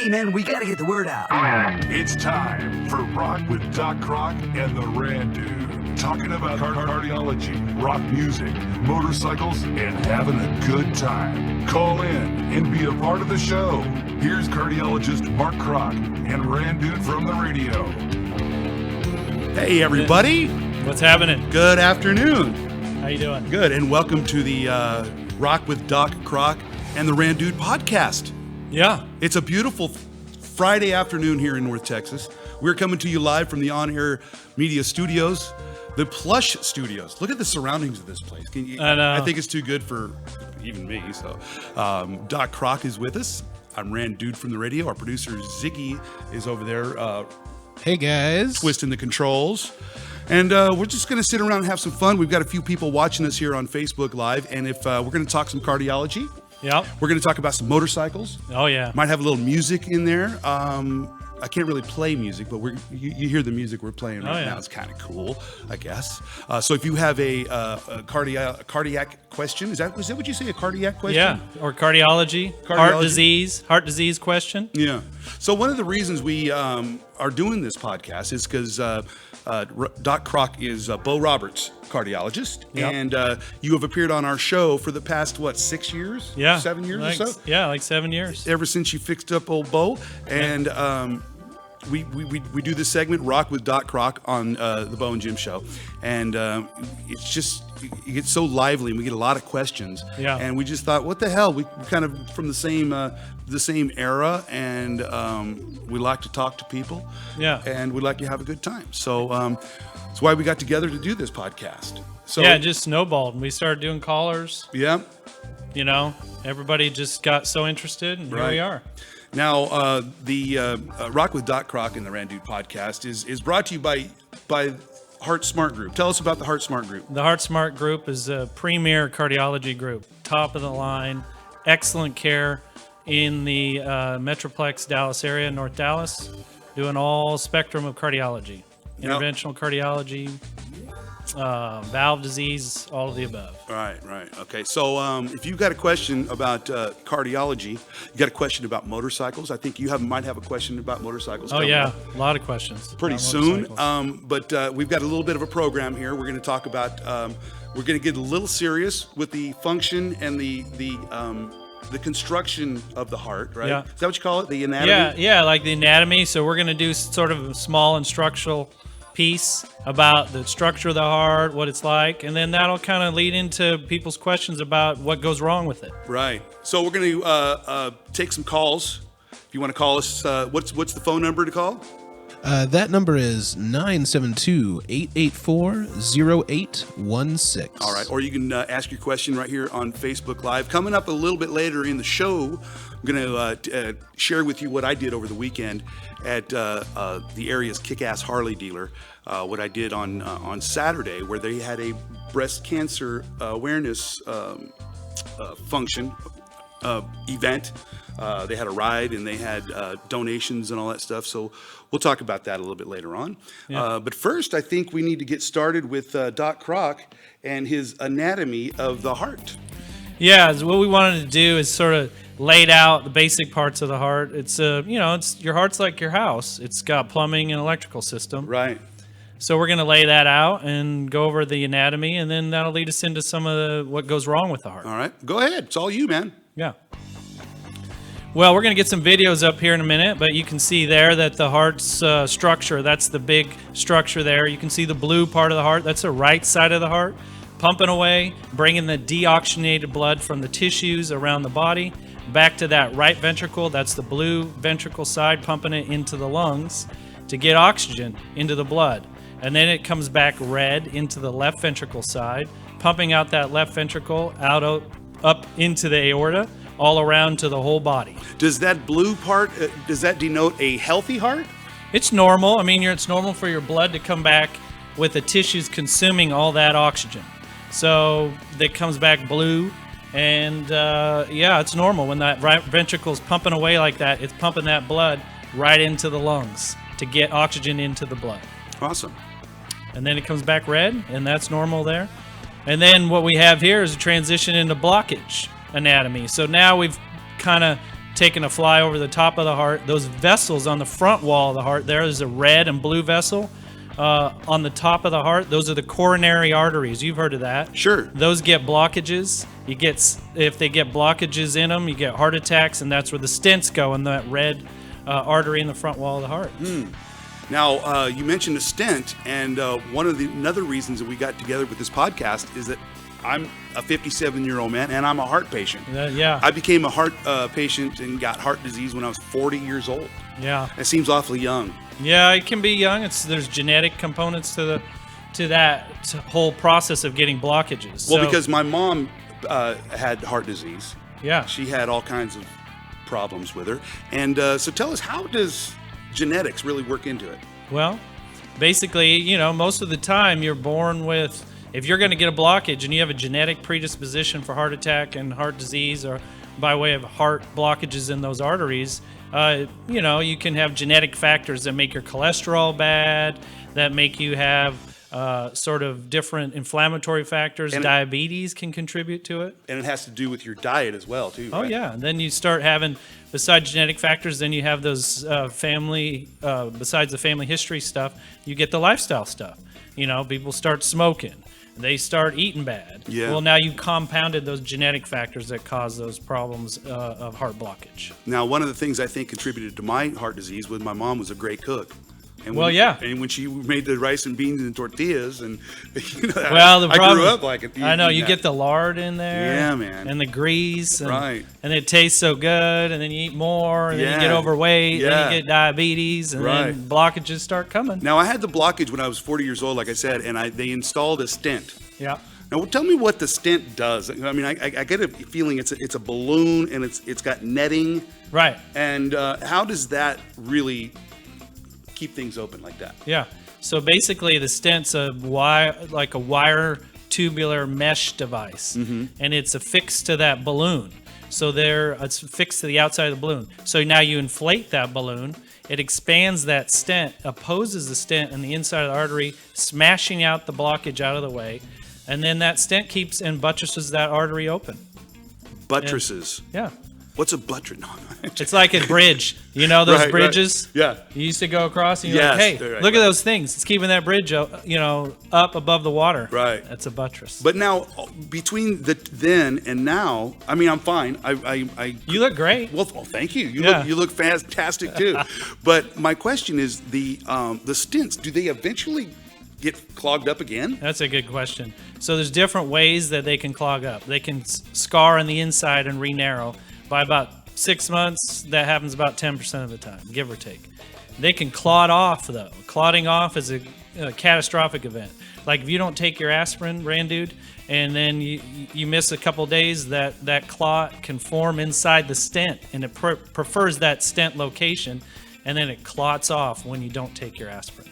Hey, man, we gotta get the word out. It's time for Rock with Doc Krock and the Randude. Talking about cardiology, rock music, motorcycles, and having a good time. Call in and be a part of the show. Here's cardiologist Mark Krock and Randude from the radio. Hey, everybody. What's happening? Good afternoon. How you doing? Good, and welcome to the Rock with Doc Krock and the Randude podcast. Yeah. It's a beautiful Friday afternoon here in North Texas. We're coming to you live from the On-Air Media Studios, the Plush Studios. Look at the surroundings of this place. I think it's too good for even me. So, Doc Krock is with us. I'm Randude from the radio. Our producer Ziggy is over there. Hey guys, twisting the controls. And we're just going to sit around and have some fun. We've got a few people watching us here on Facebook Live. And if we're going to talk some cardiology. Yep. We're going to talk about some motorcycles. Oh, yeah. Might have a little music in there. I can't really play music, but you hear the music we're playing right now. It's kind of cool, I guess. So if you have a cardiac question, is that what you say, a cardiac question? Yeah, or cardiology. Heart disease question. Yeah. So one of the reasons we are doing this podcast is because Doc Krock is Bo Roberts' cardiologist, and you have appeared on our show for the past, 6 years? Yeah. 7 years or so? Yeah, like 7 years. Ever since you fixed up old Bo. And we do this segment, Rock with Doc Krock, on the Bo and Jim show. And it's just, it gets so lively, and we get a lot of questions. Yeah. And we just thought, what the hell? We're kind of from the same era, and we like to talk to people. Yeah. And we like to have a good time. So that's why we got together to do this podcast. So yeah, it just snowballed. We started doing callers. Yeah. You know, everybody just got so interested, and here we are. Now, the Rock with Doc Krock and the Randude podcast is brought to you by Heart Smart Group. Tell us about the Heart Smart Group. The Heart Smart Group is a premier cardiology group, top of the line, excellent care in the Metroplex Dallas area, North Dallas, doing all spectrum of cardiology, interventional cardiology, valve disease, all of the above. Right. Okay. So if you've got a question about cardiology, you got a question about motorcycles. I think you might have a question about motorcycles. Oh yeah, a lot of questions. Pretty soon. But we've got a little bit of a program here. We're going to talk about. We're going to get a little serious with the function and the construction of the heart, right? Yeah. Is that what you call it? The anatomy? Yeah, like the anatomy. So we're going to do sort of a small instructional piece about the structure of the heart, what it's like, and then that'll kind of lead into people's questions about what goes wrong with it. Right. So we're going to take some calls. If you want to call us, what's the phone number to call? That number is 972-884-0816. All right. Or you can ask your question right here on Facebook Live. Coming up a little bit later in the show, I'm going to share with you what I did over the weekend at the area's kick-ass Harley dealer. What I did on Saturday, where they had a breast cancer awareness function event. They had a ride, and they had donations and all that stuff. So we'll talk about that a little bit later on. Yeah. But first, I think we need to get started with Doc Krock and his anatomy of the heart. Yeah, what we wanted to do is sort of laid out the basic parts of the heart. It's it's your heart's like your house. It's got plumbing and electrical system. Right. So we're going to lay that out and go over the anatomy, and then that'll lead us into some of what goes wrong with the heart. All right. Go ahead. It's all you, man. Yeah. Well, we're going to get some videos up here in a minute, but you can see there that the heart's structure, that's the big structure there. You can see the blue part of the heart. That's the right side of the heart, pumping away, bringing the deoxygenated blood from the tissues around the body back to that right ventricle. That's the blue ventricle side, pumping it into the lungs to get oxygen into the blood. And then it comes back red into the left ventricle side, pumping out that left ventricle up into the aorta, all around to the whole body. Does that blue part, does that denote a healthy heart? It's normal. I mean, it's normal for your blood to come back with the tissues consuming all that oxygen. So it comes back blue, and it's normal. When that right ventricle is pumping away like that, it's pumping that blood right into the lungs to get oxygen into the blood. Awesome. And then it comes back red, and that's normal there. And then what we have here is a transition into blockage anatomy. So now we've kind of taking a fly over the top of the heart. Those vessels on the front wall of the heart, there is a red and blue vessel on the top of the heart. Those are the coronary arteries. You've heard of that. Sure. Those get blockages. If they get blockages in them, you get heart attacks, and that's where the stents go in that red artery in the front wall of the heart. Now, you mentioned a stent, and one of the another reasons that we got together with this podcast is that I'm a 57-year-old man, and I'm a heart patient. Yeah. I became a heart patient and got heart disease when I was 40 years old. Yeah. It seems awfully young. Yeah, it can be young. There's genetic components to that whole process of getting blockages. Well, So, because my mom had heart disease. yeah. She had all kinds of problems with her. And so tell us, how does genetics really work into it? Well, basically, most of the time you're born with, if you're going to get a blockage and you have a genetic predisposition for heart attack and heart disease, or by way of heart blockages in those arteries, you can have genetic factors that make your cholesterol bad, that make you have sort of different inflammatory factors. Diabetes can contribute to it. And it has to do with your diet as well, too, Oh, right? yeah. Then you start having, besides genetic factors, then you have those besides the family history stuff, you get the lifestyle stuff. People start smoking. They start eating bad. Yeah. Well, now you compounded those genetic factors that cause those problems of heart blockage. Now, one of the things I think contributed to my heart disease was my mom was a great cook. And Well, yeah. And when she made the rice and beans and tortillas, and Well, the I problem, grew up like it. I know, you get the lard in there. Yeah, man. And the grease. And, Right. And it tastes so good, and then you eat more, and then you get Yeah. overweight, Yeah. then you get diabetes, and Right. then blockages start coming. Now, I had the blockage when I was 40 years old, like I said, and they installed a stent. Yeah. Now, tell me what the stent does. I mean, I get a feeling it's a balloon, and it's got netting. Right. And how does that really keep things open like that? Yeah. So basically, the stent's like a wire tubular mesh device, and it's affixed to that balloon. So it's fixed to the outside of the balloon. So now you inflate that balloon. It expands that stent, opposes the stent in the inside of the artery, smashing out the blockage out of the way, and then that stent keeps and buttresses that artery open. Buttresses. Yeah. What's a buttress? No, It's like a bridge. You know those Right, right. bridges? Yeah. You used to go across and you're Yes, like, hey, they're right, look right. at those things. It's keeping that bridge, up above the water. Right. That's a buttress. But now, between the then and now, I mean, I'm fine. You look great. Well, thank you. Yeah. You look fantastic too. But my question is, the stents, do they eventually get clogged up again? That's a good question. So there's different ways that they can clog up. They can scar on the inside and re-narrow. By about 6 months, that happens about 10% of the time, give or take. They can clot off, though. Clotting off is a catastrophic event. Like if you don't take your aspirin, Randude, and then you miss a couple days, that clot can form inside the stent, and it prefers that stent location, and then it clots off when you don't take your aspirin.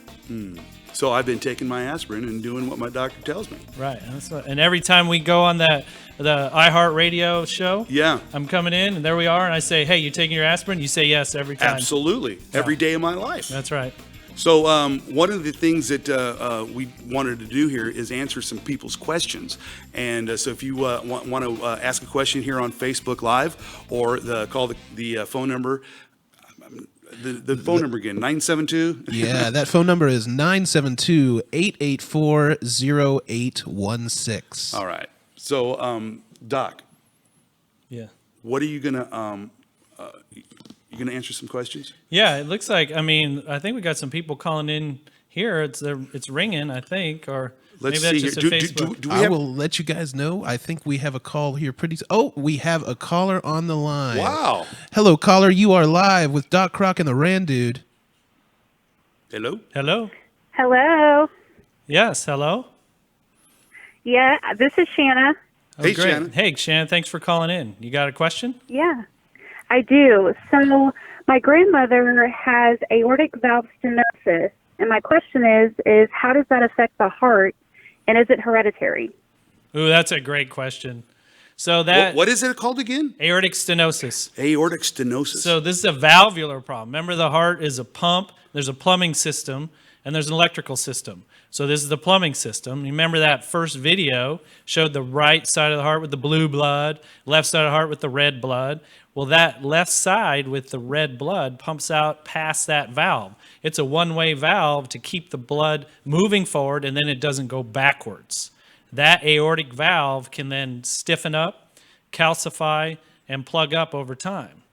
So I've been taking my aspirin and doing what my doctor tells me. Right, and every time we go on the iHeartRadio show, Yeah. I'm coming in, and there we are, and I say, hey, you taking your aspirin? You say yes every time. Absolutely. Every day of my life. That's right. So one of the things that we wanted to do here is answer some people's questions. And so if you want to ask a question here on Facebook Live, or call the phone number, the phone number again, 972? Yeah, that phone number is 972-884-0816. All right. So, Doc, Yeah. what are you going to you going to answer some questions? Yeah, it looks like, I think we got some people calling in here. It's ringing, I think, or Let's maybe see that's here. just a Facebook. Do we I have... will let you guys know. I think we have a call here pretty soon. Oh, we have a caller on the line. Wow. Hello, caller. You are live with Doc Krock and the Randude. Hello? Hello? Hello. Yes, hello? Yeah, this is Shanna. Oh, Hey, great. Shannon. Hey, Shannon, thanks for calling in. You got a question? Yeah, I do. So my grandmother has aortic valve stenosis, and my question is how does that affect the heart, and is it hereditary? Ooh, that's a great question. So that What is it called again? aortic stenosis. Aortic stenosis. So this is a valvular problem. Remember, the heart is a pump, there's a plumbing system, and there's an electrical system. So this is the plumbing system. Remember that first video showed the right side of the heart with the blue blood, left side of the heart with the red blood. Well, that left side with the red blood pumps out past that valve. It's a one-way valve to keep the blood moving forward, and then it doesn't go backwards. That aortic valve can then stiffen up, calcify, and plug up over time.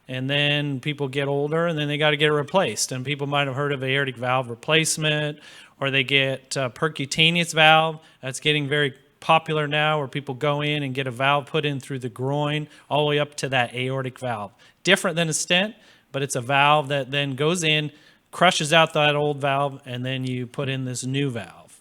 And then people get older, and then they got to get it replaced. And people might have heard of aortic valve replacement, or they get percutaneous valve. That's getting very popular now, where people go in and get a valve put in through the groin all the way up to that aortic valve. Different than a stent, but it's a valve that then goes in, crushes out that old valve, and then you put in this new valve.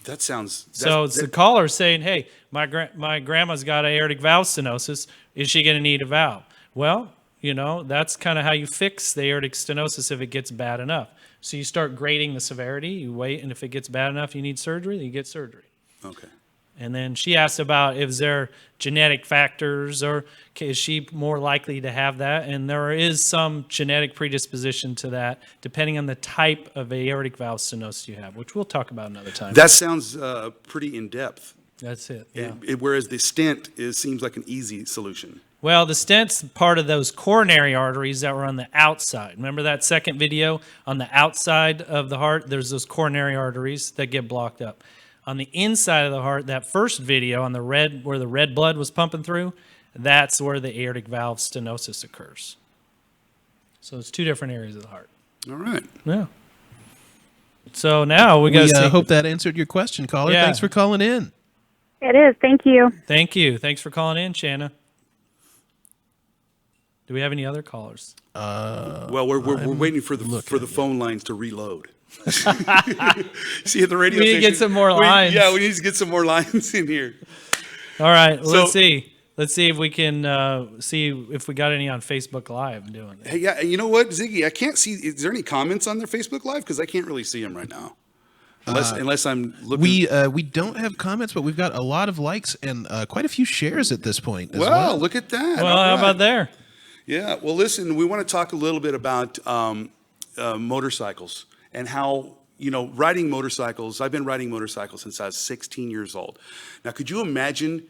That sounds... So it's the caller saying, hey, my grandma's got aortic valve stenosis. Is she going to need a valve? Well, you know, that's kind of how you fix the aortic stenosis if it gets bad enough. So you start grading the severity, you wait, and if it gets bad enough you need surgery, you get surgery. Okay. And then she asked about if there genetic factors, or is she more likely to have that? And there is some genetic predisposition to that, depending on the type of aortic valve stenosis you have, which we'll talk about another time. That sounds pretty in-depth. That's it, yeah. Whereas the stent seems like an easy solution. Well, the stent's part of those coronary arteries that were on the outside. Remember that second video? On the outside of the heart, there's those coronary arteries that get blocked up. On the inside of the heart, that first video on the red, where the red blood was pumping through, that's where the aortic valve stenosis occurs. So it's two different areas of the heart. All right. Yeah. So now we got to hope that answered your question, caller. Yeah. Thanks for calling in. It is. Thank you. Thank you. Thanks for calling in, Shanna. Do we have any other callers? Well, we're waiting for the phone lines to reload. See, at the radio We need station, to get some more lines. We need to get some more lines in here. All right, well, So- let's see. Let's see if we can see if we got any on Facebook Live doing it. Hey, yeah, and you know what, Ziggy? I can't see. Is there any comments on their Facebook Live? Because I can't really see them right now, unless I'm looking. We don't have comments, but we've got a lot of likes and quite a few shares at this point. As Well, well. look at that. Well, All how right. about there? Yeah. Well, listen, we want to talk a little bit about motorcycles and how, riding motorcycles. I've been riding motorcycles since I was 16 years old. Now, could you imagine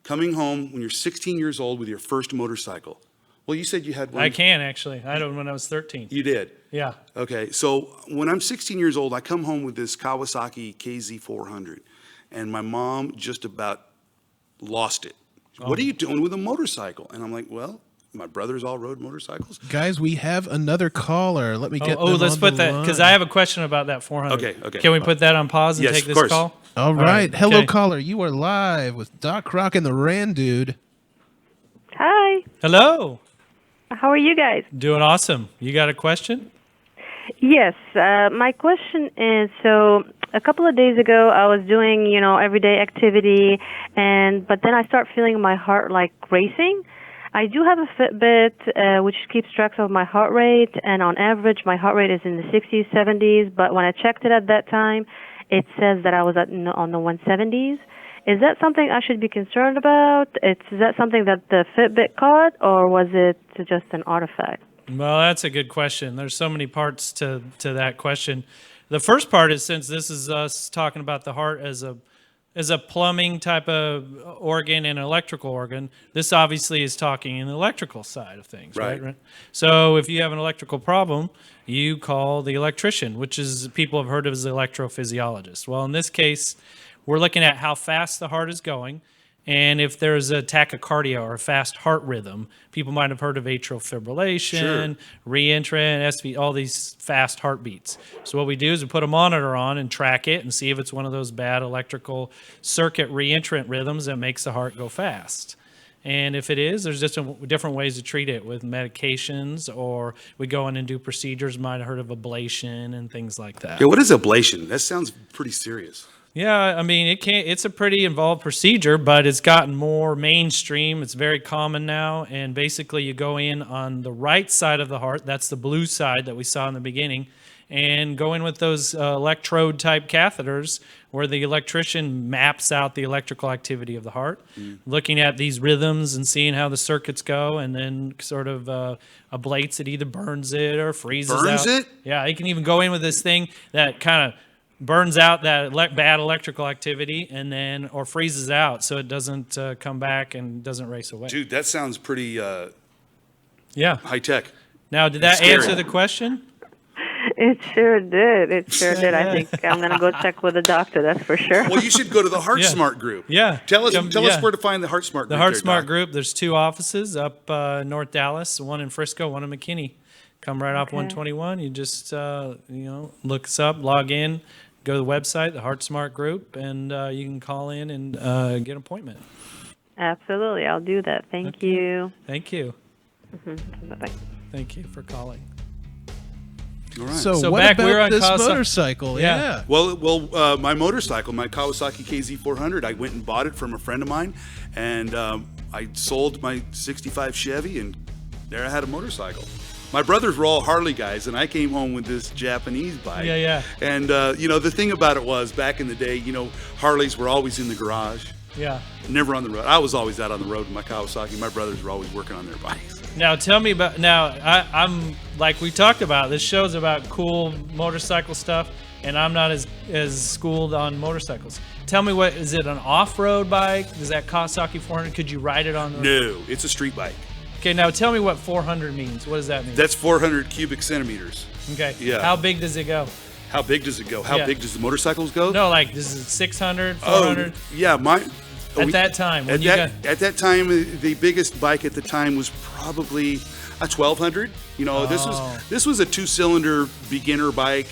coming home when you're 16 years old with your first motorcycle? Well, you said you had one. I can actually. I had one when I was 13. You did? Yeah. Okay. So when I'm 16 years old, I come home with this Kawasaki KZ400, and my mom just about lost it. What are you doing with a motorcycle? And I'm like, well, my brothers all rode motorcycles. Guys, we have another caller. Let me get Oh, them let's on put the that, because line. I have a question about that 400. Okay. Can we put that on pause and Yes, take of this course. call? All right. Hello, okay. caller. You are live with Doc Krock and the Randude. Hi. Hello. How are you guys? Doing awesome. You got a question? Yes. My question is, so a couple of days ago, I was doing, everyday activity, but then I start feeling my heart like racing. I do have a Fitbit, which keeps track of my heart rate, and on average, my heart rate is in the 60s, 70s, but when I checked it at that time, it says that I was on the 170s. Is that something I should be concerned about? Is that something that the Fitbit caught, or was it just an artifact? Well, that's a good question. There's so many parts to that question. The first part is, since this is us talking about the heart as a plumbing type of organ and an electrical organ, this obviously is talking in the electrical side of things, right? So if you have an electrical problem, you call the electrician, which is people have heard of as the electrophysiologist. Well, in this case, we're looking at how fast the heart is going, and if there's a tachycardia or a fast heart rhythm. People might have heard of atrial fibrillation, reentrant, SV, all these fast heartbeats. So what we do is we put a monitor on and track it and see if it's one of those bad electrical circuit reentrant rhythms that makes the heart go fast. And if it is, there's just different ways to treat it with medications, or we go in and do procedures. You might have heard of ablation and things like that. Yeah, what is ablation? That sounds pretty serious. Yeah, I mean, it's a pretty involved procedure, but it's gotten more mainstream. It's very common now, and basically you go in on the right side of the heart, that's the blue side that we saw in the beginning, and go in with those electrode-type catheters where the electrician maps out the electrical activity of the heart, looking at these rhythms and seeing how the circuits go, and then sort of ablates it, either burns it or freezes Burns out. it? Yeah, you can even go in with this thing that kind of burns out that bad electrical activity, and then or freezes out, so it doesn't come back and doesn't race away. Dude, that sounds pretty Yeah. high tech. Now, did that Scary. answer the question? It sure did. It sure did. I think I'm going to go check with the doctor, that's for sure. Well, you should go to the Heart Yeah. Smart group. Yeah. Tell us Yeah. where to find the Heart Smart The group. Heart there, Smart Doc. Group, there's 2 offices up North Dallas, one in Frisco, one in McKinney. Come right off Okay. 121. You just, look us up, log in, go to the website, the Heart Smart Group, and you can call in and get an appointment. Absolutely. I'll do that. Thank you. Thank you. Bye-bye. Thank you for calling. All right. So, So what back, we were about on this Kawasaki. motorcycle? Yeah. Yeah. Well, my motorcycle, my Kawasaki KZ400, I went and bought it from a friend of mine, and I sold my '65 Chevy, and there I had a motorcycle. My brothers were all Harley guys, and I came home with this Japanese bike. Yeah, yeah. And the thing about it was, back in the day, Harleys were always in the garage, Yeah. never on the road. I was always out on the road with my Kawasaki. My brothers were always working on their bikes. Now tell me about. Now I'm like we talked about. This show's about cool motorcycle stuff, and I'm not as schooled on motorcycles. Tell me, what is it? An off-road bike? Is that Kawasaki 400? Could you ride it on? No, it's a street bike. Okay, now tell me what 400 means. What does that mean? That's 400 cubic centimeters. Okay. Yeah. How big does it go? How big does it go? How Yeah. big does the motorcycles go? No, like this is 600, 400. Oh, yeah, At that time, when At you at that time, the biggest bike at the time was probably a 1200. This was a 2-cylinder beginner bike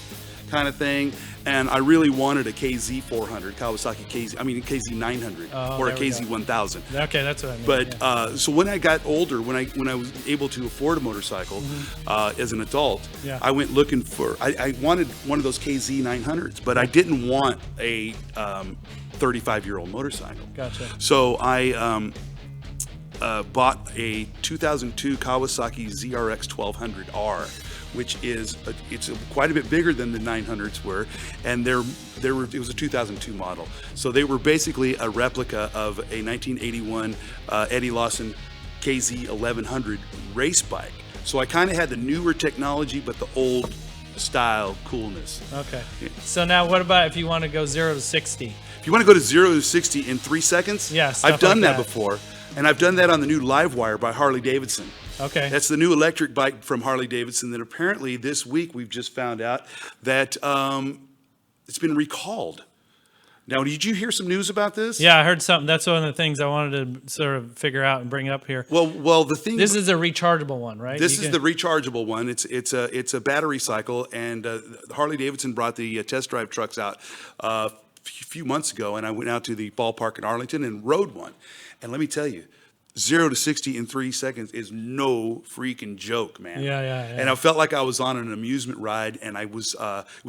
kind of thing, and I really wanted a KZ 400, KZ 900, or a there we KZ go. 1000. Okay, that's what I mean. But yeah. so when I got older, when I was able to afford a motorcycle as an adult, Yeah. I went looking for. I wanted one of those KZ 900s, but I didn't want a 35-year-old motorcycle. Gotcha. So I bought a 2002 Kawasaki ZRX 1200R, which is quite a bit bigger than the 900s were, and it was a 2002 model. So they were basically a replica of a 1981 Eddie Lawson KZ 1100 race bike. So I kind of had the newer technology, but the old style coolness. Okay. So now, what about if you want to go 0 to 60? If you want to go to 0 to 60 in 3 seconds, Yeah, stuff I've done like that that. before, and I've done that on the new Livewire by Harley Davidson. Okay. That's the new electric bike from Harley Davidson that apparently this week we've just found out that it's been recalled. Now, did you hear some news about this? Yeah, I heard something. That's one of the things I wanted to sort of figure out and bring up here. Well, the thing. This is a rechargeable one, right? This You is can- the rechargeable one. It's a battery cycle, and Harley Davidson brought the test drive trucks out a few months ago, and I went out to the ballpark in Arlington and rode one. And let me tell you, 0 to 60 in 3 seconds is no freaking joke, man. Yeah. And I felt like I was on an amusement ride, and I was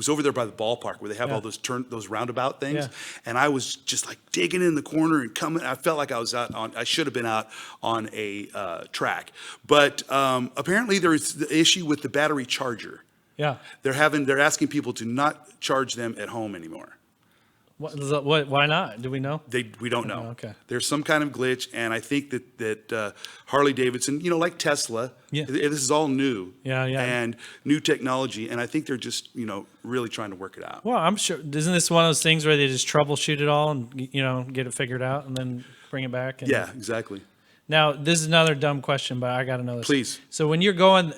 over there by the ballpark where they have all those roundabout things, Yeah. and I was just like digging in the corner and coming. I felt like I was I should have been out on a track, but apparently there is the issue with the battery charger. Yeah. They're asking people to not charge them at home anymore. What? Why not? Do we know? We don't know. Oh, okay. There's some kind of glitch, and I think that Harley Davidson, like Tesla, Yeah. this is all new. Yeah. And new technology, and I think they're just really trying to work it out. Well, I'm sure. Isn't this one of those things where they just troubleshoot it all and get it figured out and then bring it back? And, Yeah, exactly. Now, this is another dumb question, but I got to know this. Please. So when you're going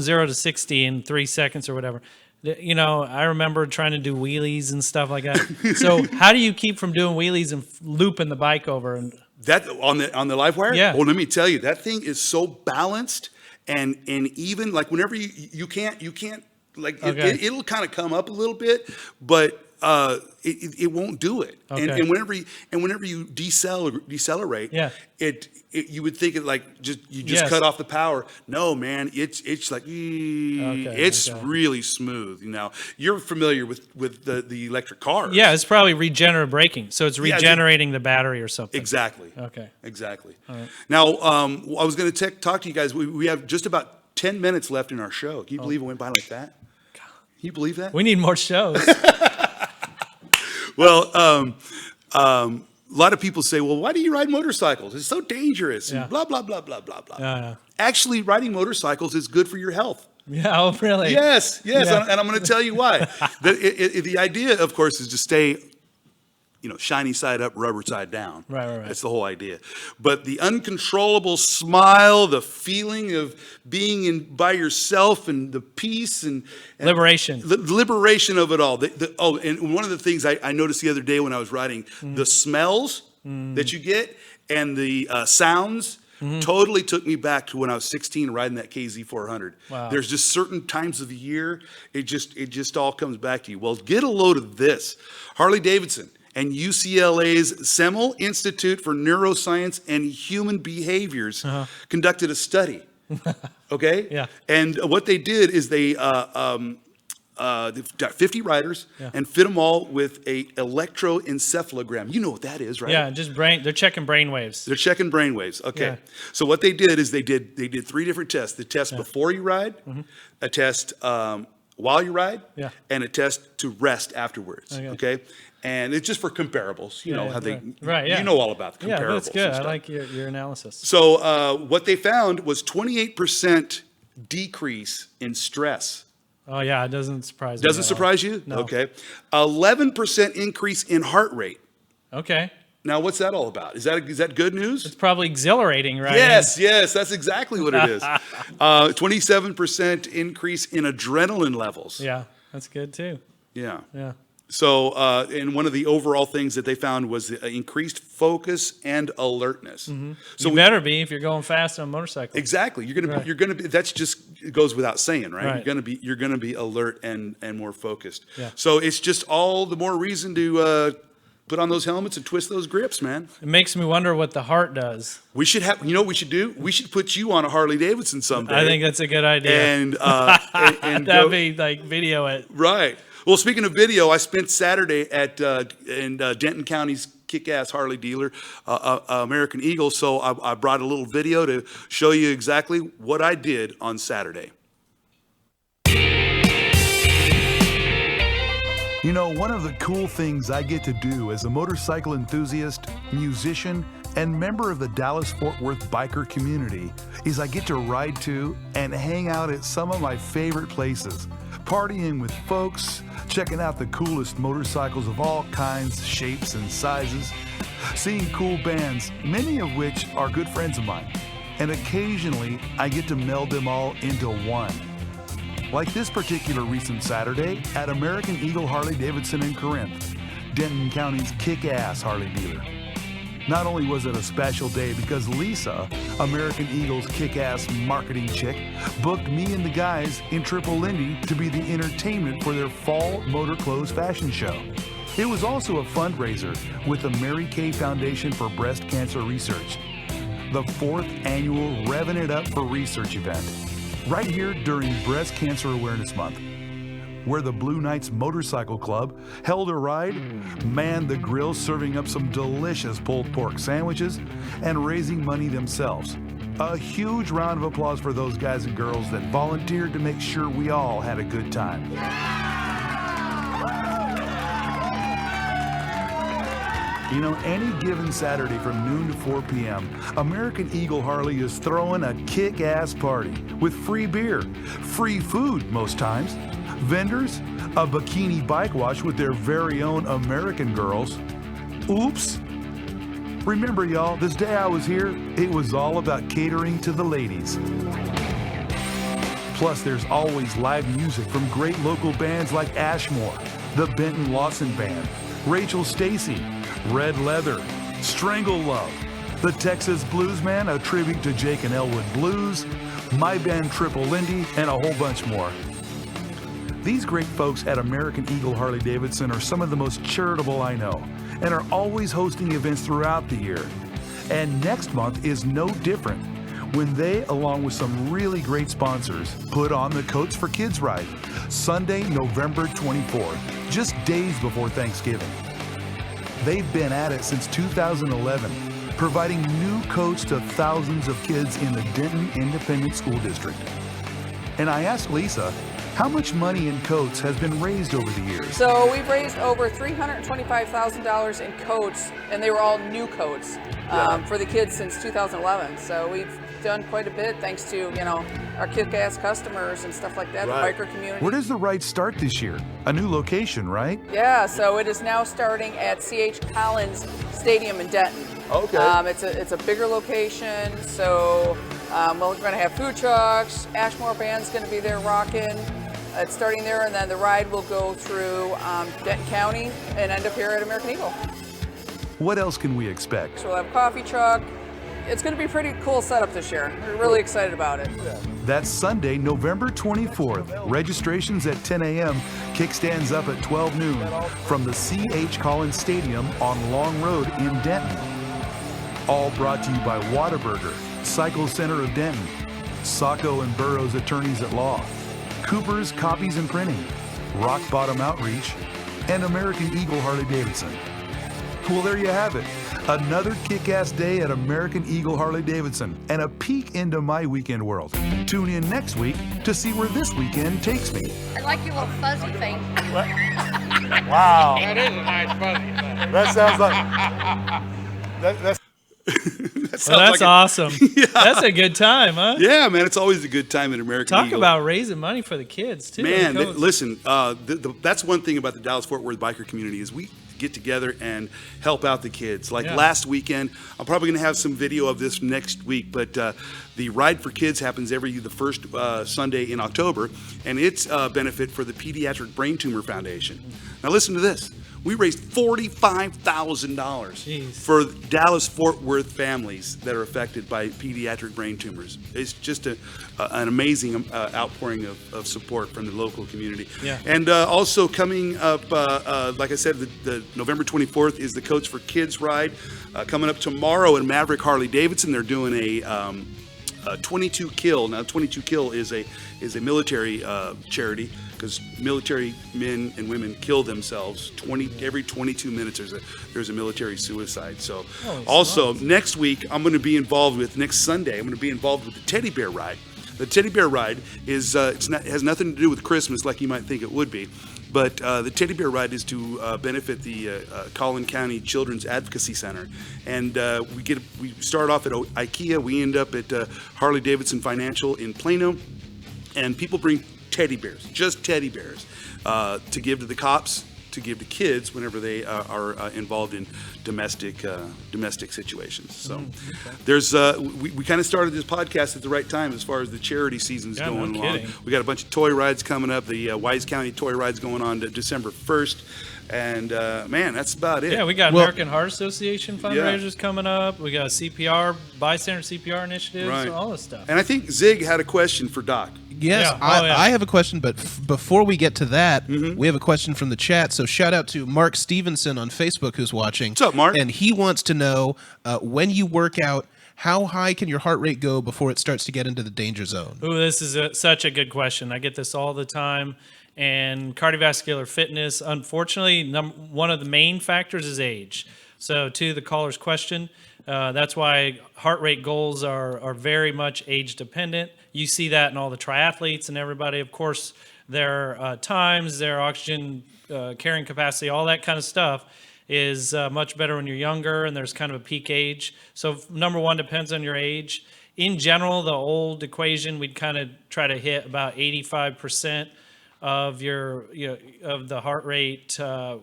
0 to 60 in 3 seconds or whatever, I remember trying to do wheelies and stuff like that. So how do you keep from doing wheelies and looping the bike over? And That on the live wire? Yeah. Well, let me tell you, that thing is so balanced, and even like whenever you can't like Okay. it'll kind of come up a little bit, but it won't do it. Okay. And whenever you decelerate, Yeah. you would think it like you just Yes. cut off the power. No, man, it's like it's okay. really smooth. You're familiar with the electric cars. yeah, it's probably regenerative braking. So it's Yeah, regenerating the battery or something. Exactly. Okay. Exactly. Now, I was going to talk to you guys. We have just about 10 minutes left in our show. Can you believe it went by like that? Can you believe that? We need more shows. Well, a lot of people say, well, why do you ride motorcycles? It's so dangerous. Yeah. And blah, blah, blah, blah, blah, blah. Yeah. Actually, riding motorcycles is good for your health. Yeah. Oh, really? Yes, Yeah. and I'm going to tell you why. The idea, of course, is to stay, shiny side up, rubber side down. Right. That's the whole idea. But the uncontrollable smile, the feeling of being by yourself, and the peace and Liberation. the liberation of it all. And one of the things I noticed the other day when I was riding, the smells that you get and the sounds. Totally took me back to when I was 16 riding that KZ 400. Wow. There's just certain times of the year, it just all comes back to you. Well, get a load of this. Harley Davidson and UCLA's Semel Institute for Neuroscience and Human Behaviors conducted a study. Okay? Yeah. And what they did is they've got 50 riders and fit them all with a electroencephalogram. You know what that is, right? Yeah, just they're checking brain waves. They're checking brain waves. Okay. Yeah. So what they did is they did 3 different tests. The test before you ride, a test while you ride, and a test to rest afterwards. Okay. And it's just for comparables. You know how they you know all about the comparables. Yeah, that's good. And I stuff. like your analysis. So what they found was 28% decrease in stress. Oh yeah, it doesn't surprise me. Doesn't surprise you? No. Okay. 11% increase in heart rate. Okay. Now, what's that all about? Is that good news? It's probably exhilarating, right? Yes, that's exactly what it is. 27% increase in adrenaline levels. Yeah, that's good too. Yeah. Yeah. So, and one of the overall things that they found was the increased focus and alertness. So You better be if you're going fast on a motorcycle. exactly, you're gonna be. That's just it goes without saying, right? Right. You're gonna be alert and more focused. Yeah. So it's just all the more reason to put on those helmets and twist those grips, man. It makes me wonder what the heart does. We should have. You know what we should do? We should put you on a Harley Davidson someday. I think that's a good idea. And That'd go, be like video it. right. Well, speaking of video, I spent Saturday at in Denton County's kick-ass Harley dealer, American Eagle. So I brought a little video to show you exactly what I did on Saturday. You know, one of the cool things I get to do as a motorcycle enthusiast, musician, and member of the Dallas-Fort Worth biker community is I get to ride to and hang out at some of my favorite places, partying with folks, checking out the coolest motorcycles of all kinds, shapes, and sizes, seeing cool bands, many of which are good friends of mine, and occasionally I get to meld them all into one. Like this particular recent Saturday at American Eagle Harley Davidson in Corinth, Denton County's kick-ass Harley dealer. Not only was it a special day because Lisa, American Eagle's kick-ass marketing chick, booked me and the guys in Triple Lindy to be the entertainment for their fall motor clothes fashion show. It was also a fundraiser with the Mary Kay Foundation for Breast Cancer Research, the 4th annual Revving It Up for Research event, right here during Breast Cancer Awareness Month, where the Blue Knights Motorcycle Club held a ride, manned the grill serving up some delicious pulled pork sandwiches, and raising money themselves. A huge round of applause for those guys and girls that volunteered to make sure we all had a good time. You know, any given Saturday from noon to 4 p.m., American Eagle Harley is throwing a kick-ass party with free beer, free food most times, vendors, a bikini bike wash with their very own American girls. Oops. Remember, y'all, this day I was here, it was all about catering to the ladies. Plus, there's always live music from great local bands like Ashmore, the Benton Lawson Band, Rachel Stacy, Red Leather, Strangle Love, the Texas Bluesman, a tribute to Jake and Elwood Blues, my band Triple Lindy, and a whole bunch more. These great folks at American Eagle Harley Davidson are some of the most charitable I know and are always hosting events throughout the year. And next month is no different when they, along with some really great sponsors, put on the Coats for Kids ride, Sunday, November 24th, just days before Thanksgiving. They've been at it since 2011, providing new coats to thousands of kids in the Denton Independent School District. And I asked Lisa, how much money in coats has been raised over the years? So we've raised over $325,000 in coats, and they were all new coats for the kids since 2011. So we've done quite a bit thanks to, our kick-ass customers and stuff like that, Right. the biker community. Where does the ride start this year? A new location, right? Yeah, so it is now starting at C.H. Collins Stadium in Denton. Okay. It's a bigger location, so we're going to have food trucks. Ashmore Band's going to be there rocking. It's starting there, and then the ride will go through Denton County and end up here at American Eagle. What else can we expect? So we'll have a coffee truck. It's going to be a pretty cool setup this year. We're really excited about it. That's Sunday, November 24th. Registrations at 10 a.m. Kickstands up at 12 noon from the C.H. Collins Stadium on Long Road in Denton. All brought to you by Whataburger, Cycle Center of Denton, Sacco and Burroughs Attorneys at Law, Cooper's Copies and Printing, Rock Bottom Outreach, and American Eagle Harley-Davidson. Well, there you have it. Another kick-ass day at American Eagle Harley-Davidson and a peek into my weekend world. Tune in next week to see where this weekend takes me. I like your little fuzzy thing. Wow. That is a nice fuzzy thing. That sounds like that's Well, that's awesome. That's a good time, huh? Yeah, man, it's always a good time at American Talk Eagle. about raising money for the kids, too. Man, The coach. listen, that's one thing about the Dallas-Fort Worth biker community is we get together and help out the kids. Like last weekend, I'm probably going to have some video of this next week, but the Ride for Kids happens the first Sunday in October, and it's a benefit for the Pediatric Brain Tumor Foundation. Now listen to this. We raised $45,000 for Dallas-Fort Worth families that are affected by pediatric brain tumors. It's just an amazing outpouring of support from the local community. Yeah. And also coming up, like I said, the November 24th is the Coach for Kids ride. Coming up tomorrow at Maverick Harley-Davidson, they're doing a 22 Kill. Now, 22 Kill is a military charity, because military men and women kill themselves every 22 minutes. There's a military suicide. So, also next week next Sunday I'm going to be involved with the Teddy Bear Ride. The Teddy Bear Ride has nothing to do with Christmas like you might think it would be. But the Teddy Bear Ride is to benefit the Collin County Children's Advocacy Center, and we start off at IKEA. We end up at Harley Davidson Financial in Plano, and people bring teddy bears, just teddy bears, to give to the cops, to give to kids whenever they are involved in domestic situations. So there's we kind of started this podcast at the right time as far as the charity season's going along. We got a bunch of toy rides coming up. The Wise County toy ride's going on December 1st. And man, that's about it. Yeah, we got American Heart Association fundraisers coming up. We got CPR, bystander CPR initiatives, all this stuff. And I think Zig had a question for Doc. Yes, I have a question, but before we get to that, we have a question from the chat. So shout out to Mark Stevenson on Facebook who's watching. What's up, Mark? And he wants to know, when you work out, how high can your heart rate go before it starts to get into the danger zone? Ooh, this is such a good question. I get this all the time. And cardiovascular fitness, unfortunately, one of the main factors is age. So to the caller's question, that's why heart rate goals are very much age dependent. You see that in all the triathletes and everybody. Of course, their times, their oxygen carrying capacity, all that kind of stuff is much better when you're younger, and there's kind of a peak age. So number one depends on your age. In general, the old equation, we'd kind of try to hit about 85% of your of the heart rate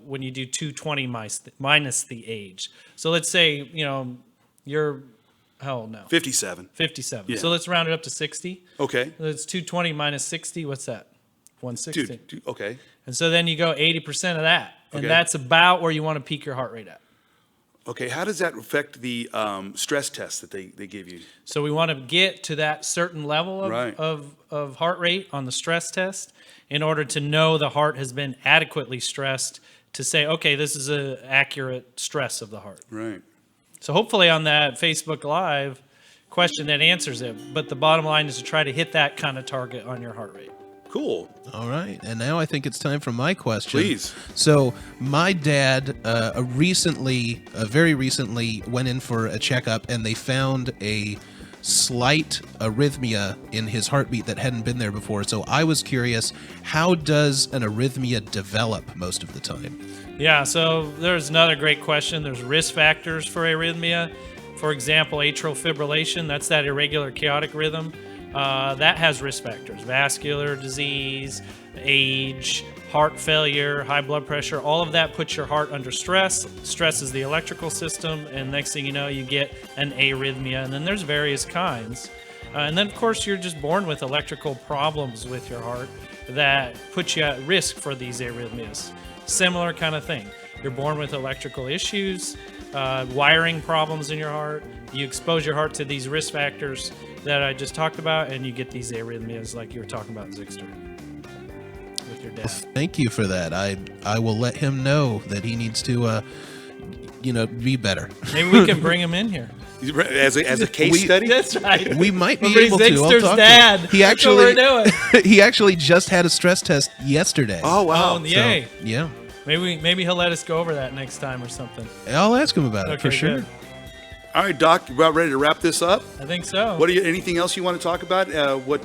when you do 220 minus the age. So let's say you're how old now? 57. 57. Yeah. So let's round it up to 60. Okay. It's 220 minus 60. What's that? 160. Okay. And so then you go 80% of that, and Okay. that's about where you want to peak your heart rate at. Okay. How does that affect the stress test that they give you? So we want to get to that certain level of heart rate on the stress test in order to know the heart has been adequately stressed to say, okay, this is an accurate stress of the heart. Right. So hopefully on that Facebook Live question that answers it. But the bottom line is to try to hit that kind of target on your heart rate. Cool. All right, and now I think it's time for my question. Please. So my dad very recently went in for a checkup, and they found a slight arrhythmia in his heartbeat that hadn't been there before. So I was curious, how does an arrhythmia develop most of the time? Yeah, so there's another great question. There's risk factors for arrhythmia. For example, atrial fibrillation, that's that irregular chaotic rhythm. That has risk factors: vascular disease, age, heart failure, high blood pressure. All of that puts your heart under stress. Stress is the electrical system, and next thing you know, you get an arrhythmia. And then there's various kinds. And then, of course, you're just born with electrical problems with your heart that put you at risk for these arrhythmias. Similar kind of thing. You're born with electrical issues, wiring problems in your heart. You expose your heart to these risk factors that I just talked about, and you get these arrhythmias like you were talking about, Zixter, with your dad. Thank you for that. I will let him know that he needs to, be better. Maybe we can bring him in here. As a case study? That's right. We might be We'll able bring to. I'll Zixter's talk dad. to him. He That's actually, what we're doing. he actually just had a stress test yesterday. Oh, wow. Oh, yay. So, yeah. Maybe he'll let us go over that next time or something. I'll ask him about it for Okay, sure. good. All right, Doc, you about ready to wrap this up? I think so. Anything else you want to talk about? What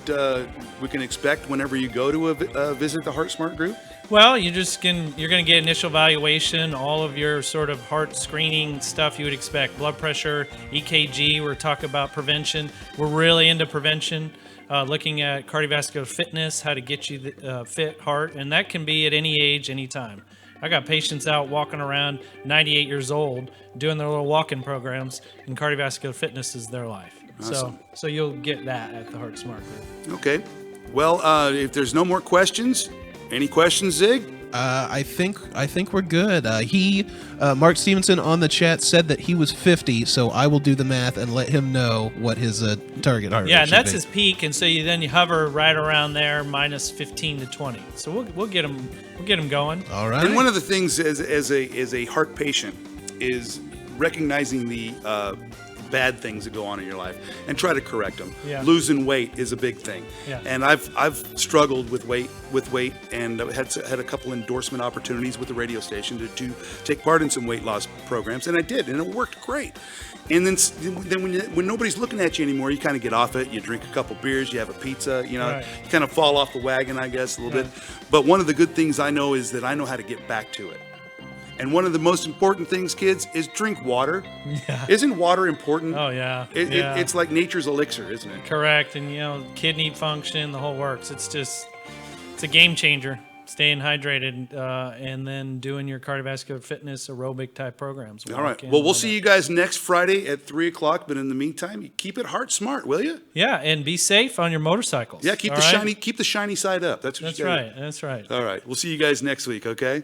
we can expect whenever you go to visit the Heart Smart group? Well, you're going to get initial evaluation, all of your sort of heart screening stuff you would expect: blood pressure, EKG. We're talking about prevention. We're really into prevention, looking at cardiovascular fitness, how to get you the fit heart, and that can be at any age, any time. I got patients out walking around, 98 years old, doing their little walking programs, and cardiovascular fitness is their life. Awesome. So you'll get that at the Heart Smart group. Okay. Well, if there's no more questions, any questions, Zig? I think we're good. Mark Stevenson on the chat said that he was 50, so I will do the math and let him know what his target heart rate Yeah, and should that's be. his peak, and so you hover right around there, minus 15 to 20. So we'll get him going. All right. And one of the things as a heart patient is recognizing the bad things that go on in your life and try to correct them. Yeah. Losing weight is a big thing. Yeah. And I've struggled with weight and had a couple endorsement opportunities with the radio station to take part in some weight loss programs, and I did, and it worked great. And then when nobody's looking at you anymore, you kind of get off it. You drink a couple beers, you have a pizza, Right. you kind of fall off the wagon, I guess, a little bit. But one of the good things I know is that I know how to get back to it. And one of the most important things, kids, is drink water. Yeah. Isn't water important? Oh yeah. It's like nature's elixir, isn't it? Correct, and kidney function, the whole works. It's a game changer. Staying hydrated and then doing your cardiovascular fitness aerobic type programs. All right. Well, we'll see you guys next Friday at 3:00. But in the meantime, you keep it heart smart, will you? Yeah, and be safe on your motorcycles. Yeah, keep all the right? shiny side up. That's what you gotta do. That's right. All right. We'll see you guys next week. Okay.